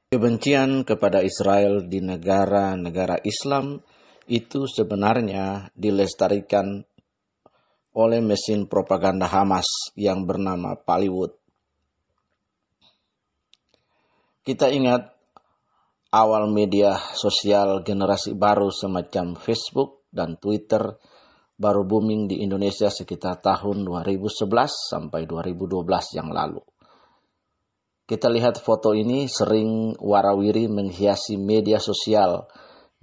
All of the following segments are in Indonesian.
Kebencian kepada Israel di negara-negara Islam itu sebenarnya dilestarikan oleh mesin propaganda Hamas yang bernama Pallywood. Kita ingat awal media sosial generasi baru semacam Facebook dan Twitter baru booming di Indonesia sekitar tahun 2011 sampai 2012 yang lalu. Kita lihat foto ini sering warawiri menghiasi media sosial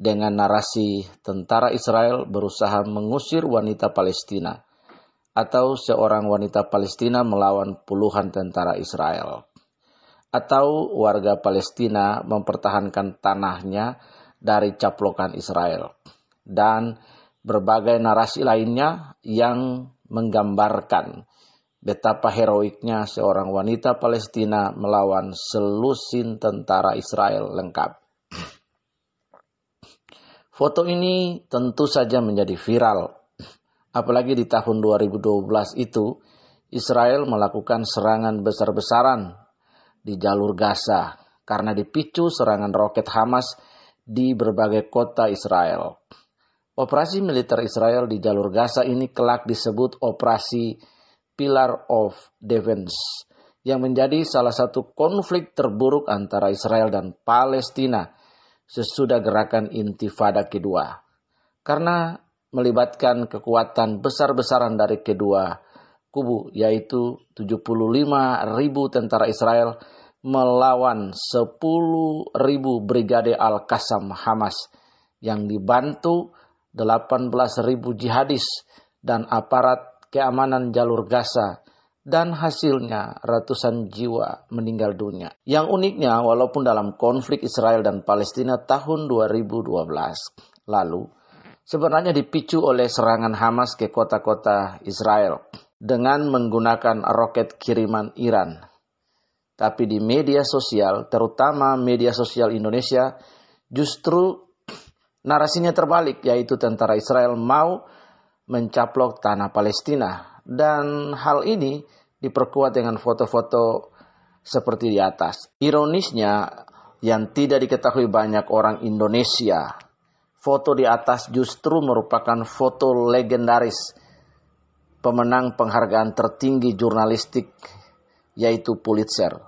dengan narasi tentara Israel berusaha mengusir wanita Palestina atau seorang wanita Palestina melawan puluhan tentara Israel, atau warga Palestina mempertahankan tanahnya dari caplokan Israel, dan berbagai narasi lainnya yang menggambarkan betapa heroiknya seorang wanita Palestina melawan selusin tentara Israel lengkap. Foto ini tentu saja menjadi viral, apalagi di tahun 2012 itu Israel melakukan serangan besar-besaran di jalur Gaza karena dipicu serangan roket Hamas di berbagai kota Israel. Operasi militer Israel di jalur Gaza ini kelak disebut Operasi Pillar of Defense, yang menjadi salah satu konflik terburuk antara Israel dan Palestina sesudah gerakan Intifada kedua, karena melibatkan kekuatan besar-besaran dari kedua kubu, yaitu 75.000 tentara Israel melawan 10.000 Brigade Al-Qassam Hamas yang dibantu 18.000 jihadis dan aparat keamanan jalur Gaza, dan hasilnya ratusan jiwa meninggal dunia. Yang uniknya, walaupun dalam konflik Israel dan Palestina tahun 2012 lalu sebenarnya dipicu oleh serangan Hamas ke kota-kota Israel dengan menggunakan roket kiriman Iran. Tapi di media sosial, terutama media sosial Indonesia, justru narasinya terbalik, yaitu tentara Israel mau mencaplok tanah Palestina. Dan hal ini diperkuat dengan foto-foto seperti di atas. Ironisnya, yang tidak diketahui banyak orang Indonesia, foto di atas justru merupakan foto legendaris pemenang penghargaan tertinggi jurnalistik, yaitu Pulitzer.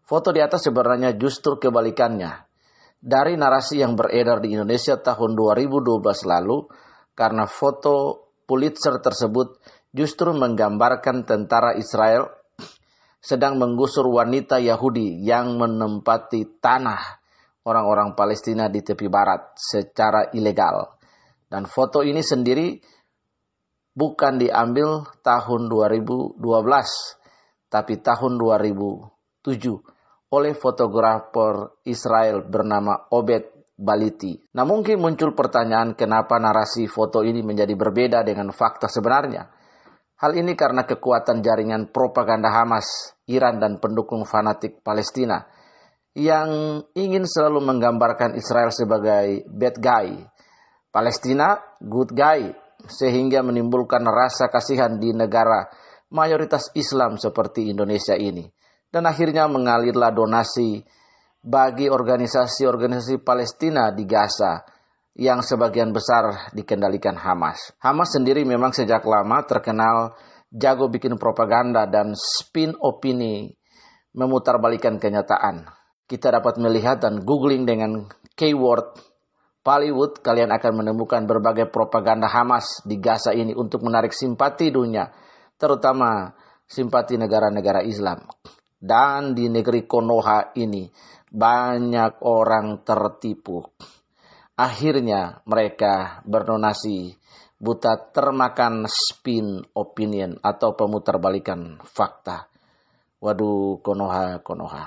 Foto di atas sebenarnya justru kebalikannya dari narasi yang beredar di Indonesia tahun 2012 lalu, karena foto Pulitzer tersebut justru menggambarkan tentara Israel sedang menggusur wanita Yahudi yang menempati tanah orang-orang Palestina di tepi barat secara ilegal. Dan foto ini sendiri bukan diambil tahun 2012, tapi tahun 2007 oleh fotografer Israel bernama Obed Baliti. Nah, mungkin muncul pertanyaan kenapa narasi foto ini menjadi berbeda dengan fakta sebenarnya. Hal ini karena kekuatan jaringan propaganda Hamas, Iran, dan pendukung fanatik Palestina yang ingin selalu menggambarkan Israel sebagai bad guy, Palestina good guy, sehingga menimbulkan rasa kasihan di negara mayoritas Islam seperti Indonesia ini. Dan akhirnya mengalirlah donasi bagi organisasi-organisasi Palestina di Gaza yang sebagian besar dikendalikan Hamas. Hamas sendiri memang sejak lama terkenal jago bikin propaganda dan spin opini, memutarbalikkan kenyataan. Kita dapat melihat dan googling dengan keyword Pallywood, kalian akan menemukan berbagai propaganda Hamas di Gaza ini untuk menarik simpati dunia, terutama simpati negara-negara Islam. Dan di negeri Konoha ini banyak orang tertipu. Akhirnya mereka berdonasi buta termakan spin opinion atau pemutarbalikan fakta. Waduh, Konoha.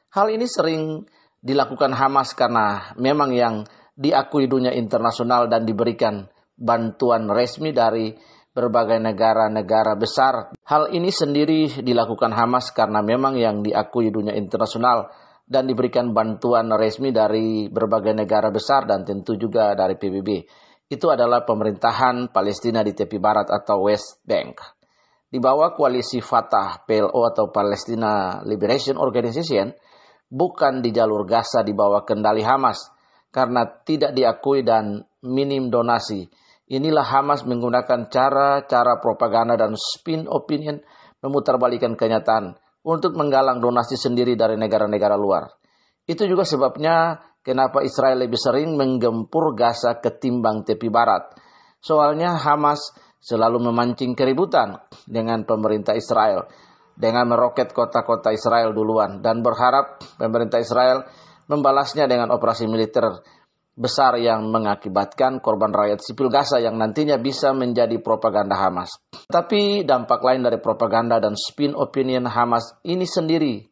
Hal ini sering dilakukan Hamas karena memang yang diakui dunia internasional dan diberikan bantuan resmi dari berbagai negara-negara besar. Hal ini sendiri dilakukan Hamas karena memang yang diakui dunia internasional dan diberikan bantuan resmi dari berbagai negara besar dan tentu juga dari PBB. Itu adalah pemerintahan Palestina di tepi barat atau West Bank. Di bawah koalisi Fatah, PLO atau Palestina Liberation Organization, bukan di jalur Gaza di bawah kendali Hamas, karena tidak diakui dan minim donasi. Inilah Hamas menggunakan cara-cara propaganda dan spin opinion memutarbalikkan kenyataan untuk menggalang donasi sendiri dari negara-negara luar. Itu juga sebabnya kenapa Israel lebih sering menggempur Gaza ketimbang tepi barat. Soalnya Hamas selalu memancing keributan dengan pemerintah Israel dengan meroket kota-kota Israel duluan dan berharap pemerintah Israel membalasnya dengan operasi militer besar yang mengakibatkan korban rakyat sipil Gaza yang nantinya bisa menjadi propaganda Hamas. Tapi dampak lain dari propaganda dan spin opinion Hamas ini sendiri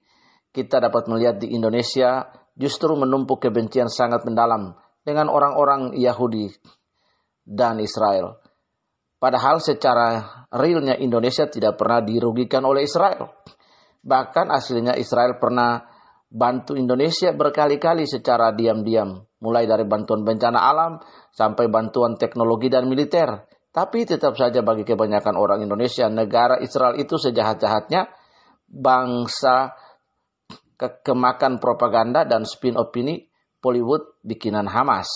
kita dapat melihat di Indonesia justru menumpuk kebencian sangat mendalam dengan orang-orang Yahudi dan Israel. Padahal secara realnya Indonesia tidak pernah dirugikan oleh Israel. Bahkan aslinya Israel pernah bantu Indonesia berkali-kali secara diam-diam. Mulai dari bantuan bencana alam sampai bantuan teknologi dan militer. Tapi tetap saja bagi kebanyakan orang Indonesia, negara Israel itu sejahat-jahatnya bangsa kemakan propaganda dan spin opini Bollywood bikinan Hamas.